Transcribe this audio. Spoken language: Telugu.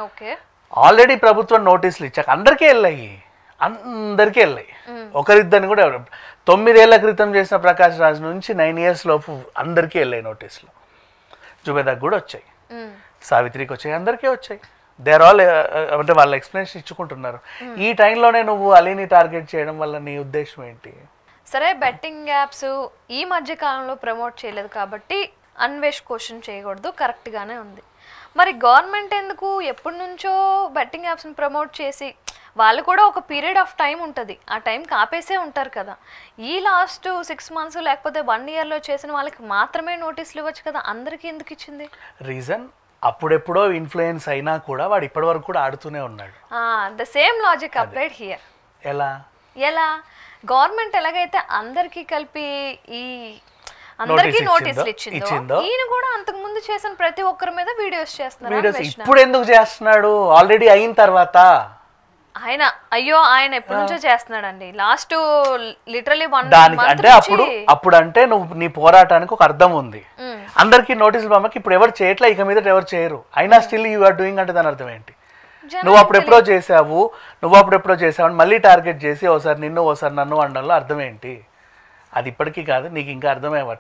ఓకే. ఆల్రెడీ ప్రభుత్వం నోటీసులు ఇచ్చాక అందరికీ వెళ్ళాయి. ఒకరిద్దరిని కూడా 9 ఏళ్ల క్రితం చేసిన ప్రకాష్ రాజ్ నుంచి 9 years లోపు అందరికీ వెళ్ళాయి నోటీసులు. జుబేదాకు కూడా వచ్చాయి, సావిత్రికి వచ్చాయి, అందరికీ వచ్చాయి. దే ఆర్ ఆల్ అంటే వాళ్ళ ఎక్స్ప్లెనేషన్ ఇచ్చుకుంటున్నారు. ఈ టైంలోనే నువ్వు అలీని టార్గెట్ చేయడం వల్ల నీ ఉద్దేశం ఏంటి? సరే, బెట్టింగ్ యాప్స్ ఈ మధ్య కాలంలో ప్రమోట్ చేయలేదు కాబట్టి అన్వేష్ క్వశ్చన్ చేయకూడదు, కరెక్ట్గానే ఉంది. మరి గవర్నమెంట్ ఎందుకు ఎప్పటి నుంచో బెట్టింగ్ యాప్స్ని ప్రమోట్ చేసి, వాళ్ళు కూడా ఒక పీరియడ్ ఆఫ్ టైం ఉంటుంది, ఆ టైంకి ఆపేసే ఉంటారు కదా. ఈ లాస్ట్ 6 months లేకపోతే 1 yearలో చేసిన వాళ్ళకి మాత్రమే నోటీసులు ఇవ్వచ్చు కదా, అందరికీ ఎందుకు ఇచ్చింది? రీజన్ అప్పుడెప్పుడో ఇన్ఫ్లుయెన్స్ అయినా కూడా వాడు ఇప్పటి వరకు కూడా ఆడుతూనే ఉన్నాడు. The same logic applied here. ఎలా గవర్నమెంట్ ఎలాగైతే అందరికీ కలిపి ఈ అందరికీ నోటీసులు ఇచ్చిందో, ఈయన కూడా అంతకు ముందు చేసిన ప్రతి ఒక్కరి మీద వీడియోస్ చేస్తున్నారు. ఇప్పుడు ఎందుకు చేస్తున్నాడు? ఆల్రెడీ అయిన తర్వాత ఆయన ఎప్పటి నుంచో చేస్తున్నాడండి, లాస్ట్ లిటరలీ 1 month. అంటే అప్పుడు అంటే నువ్వు నీ పోరాటానికి ఒక అర్థం ఉంది. అందరికి నోటీసులు పంపకి ఇప్పుడు ఎవరు చేయట్లే, ఇక మీద ఎవరు చేయరు, అయినా స్టిల్ యూ ఆర్ డూయింగ్ అంటే దాని అర్థం ఏంటి? నువ్వు అప్పుడెప్పుడో చేసావు అని మళ్ళీ టార్గెట్ చేసి ఓసారి నిన్ను ఓసారి నన్ను అనడంలో అర్థం ఏంటి? అది ఇప్పటికీ కాదు, నీకు ఇంకా అర్థమయ్యట్ల.